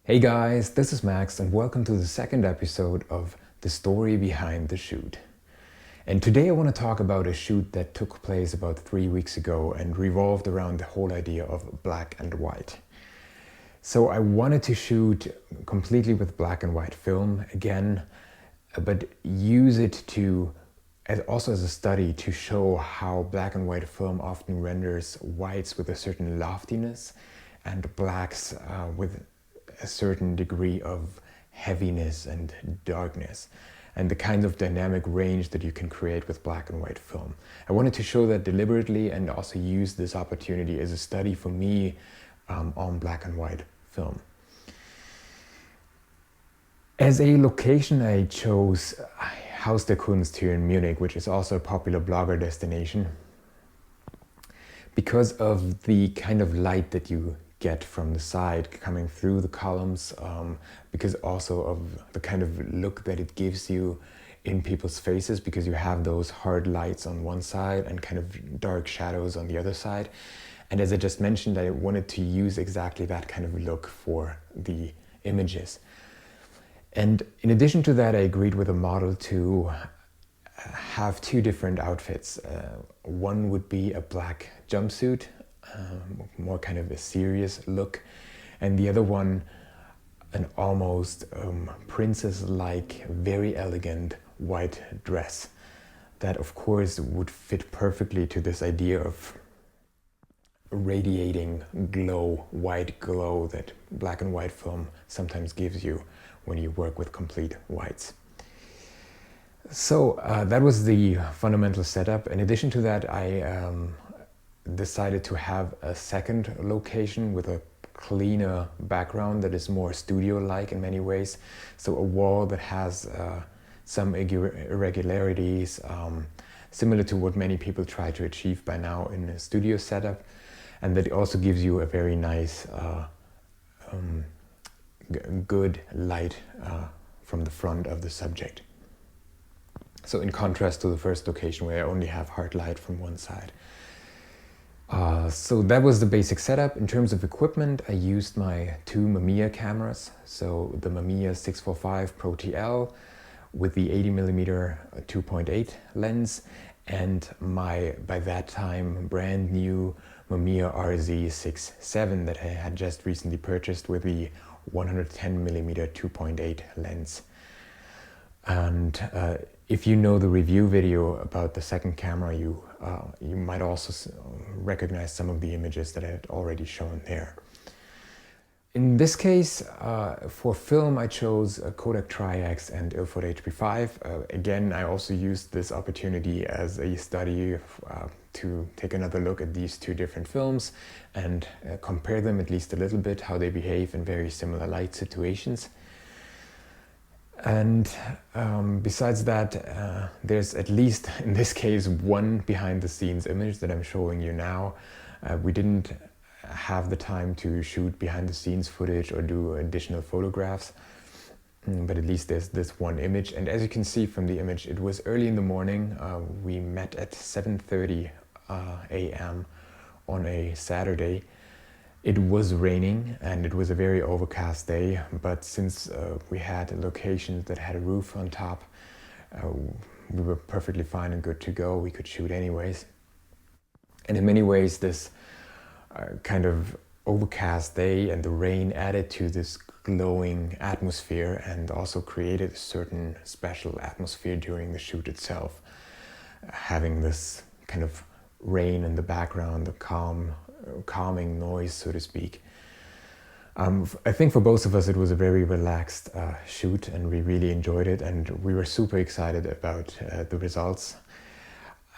Hey guys, this is Max and welcome to the second episode of The Story Behind the Shoot. And today I want to talk about a shoot that took place about 3 weeks ago and revolved around the whole idea of black and white. So I wanted to shoot completely with black and white film again, but use it also as a study to show how black and white film often renders whites with a certain loftiness and blacks with a certain degree of heaviness and darkness, and the kind of dynamic range that you can create with black and white film. I wanted to show that deliberately and also use this opportunity as a study for me on black and white film. As a location, I chose Haus der Kunst here in Munich, which is also a popular blogger destination, because of the kind of light that you get from the side coming through the columns, because also of the kind of look that it gives you in people's faces, because you have those hard lights on one side and kind of dark shadows on the other side. And as I just mentioned, I wanted to use exactly that kind of look for the images. And in addition to that, I agreed with a model to have two different outfits. One would be a black jumpsuit, more kind of a serious look, and the other one an almost princess-like, very elegant white dress that of course would fit perfectly to this idea of radiating glow, white glow that black and white film sometimes gives you when you work with complete whites. So that was the fundamental setup. In addition to that, I decided to have a second location with a cleaner background that is more studio-like in many ways. So a wall that has some irregularities, similar to what many people try to achieve by now in a studio setup, and that also gives you a very nice, good light from the front of the subject. So in contrast to the first location where I only have hard light from one side. So that was the basic setup. In terms of equipment, I used my two Mamiya cameras. So the Mamiya RZ67 Pro TL with the 80mm 2.8 lens, and my, by that time, brand new Mamiya RZ67 that I had just recently purchased with the 110mm 2.8 lens. And if you know the review video about the second camera, you might also recognize some of the images that I had already shown there. In this case, for film, I chose a Kodak Tri-X and Ilford HP5. Again, I also used this opportunity as a study to take another look at these two different films and compare them at least a little bit, how they behave in very similar light situations. And besides that, there's at least in this case one behind the scenes image that I'm showing you now. We didn't have the time to shoot behind the scenes footage or do additional photographs, but at least there's this one image. And as you can see from the image, it was early in the morning. We met at 7:30 a.m. on a Saturday. It was raining and it was a very overcast day, but since we had locations that had a roof on top, we were perfectly fine and good to go. We could shoot anyways. And in many ways, this kind of overcast day and the rain added to this glowing atmosphere and also created a certain special atmosphere during the shoot itself. Having this kind of rain in the background, the calming noise, so to speak. I think for both of us it was a very relaxed shoot, and we really enjoyed it, and we were super excited about the results.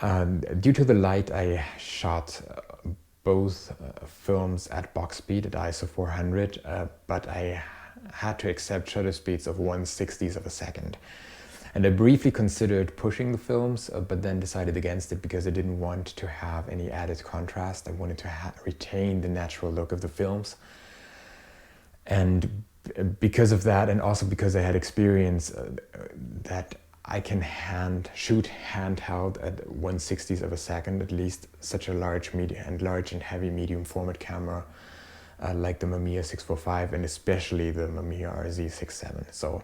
Due to the light, I shot both films at box speed at ISO 400, but I had to accept shutter speeds of 1/60th of a second. And I briefly considered pushing the films, but then decided against it because I didn't want to have any added contrast. I wanted to retain the natural look of the films. And because of that, and also because I had experience that I can shoot handheld at 1/60th of a second, at least such a large and heavy medium format camera like the Mamiya 645 and especially the Mamiya RZ67. So,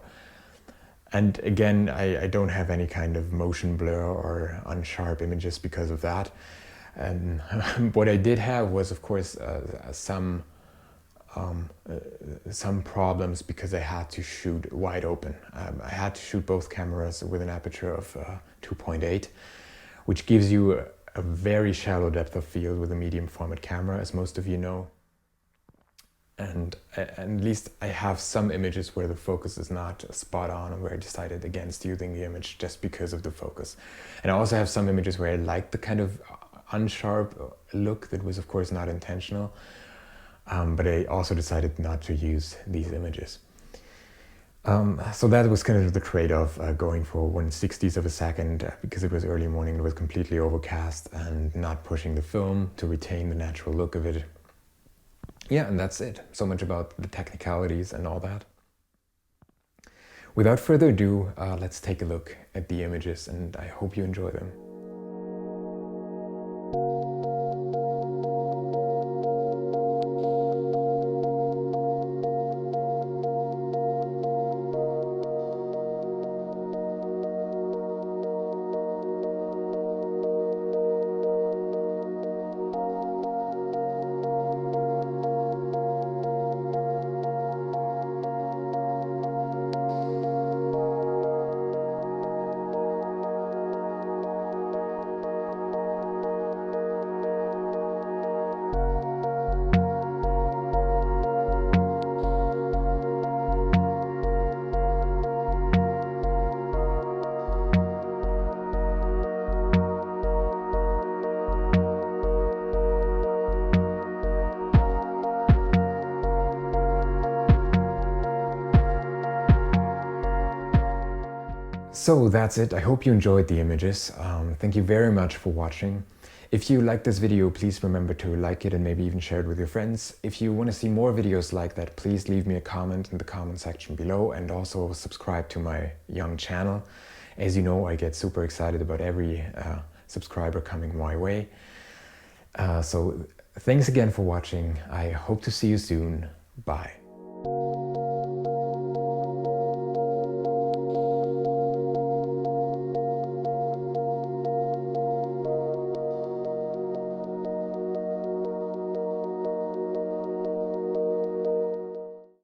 and again, I don't have any kind of motion blur or unsharp images because of that. And what I did have was, of course, some problems because I had to shoot wide open. I had to shoot both cameras with an aperture of 2.8, which gives you a very shallow depth of field with a medium format camera, as most of you know. And at least I have some images where the focus is not spot on, and where I decided against using the image just because of the focus. And I also have some images where I like the kind of unsharp look that was, of course, not intentional. But I also decided not to use these images. So that was kind of the trade-off, going for 1/60th of a second because it was early morning, it was completely overcast, and not pushing the film to retain the natural look of it. Yeah, and that's it. So much about the technicalities and all that. Without further ado, let's take a look at the images, and I hope you enjoy them. So that's it. I hope you enjoyed the images. Thank you very much for watching. If you like this video, please remember to like it and maybe even share it with your friends. If you want to see more videos like that, please leave me a comment in the comment section below, and also subscribe to my young channel. As you know, I get super excited about every subscriber coming my way. So thanks again for watching. I hope to see you soon. Bye.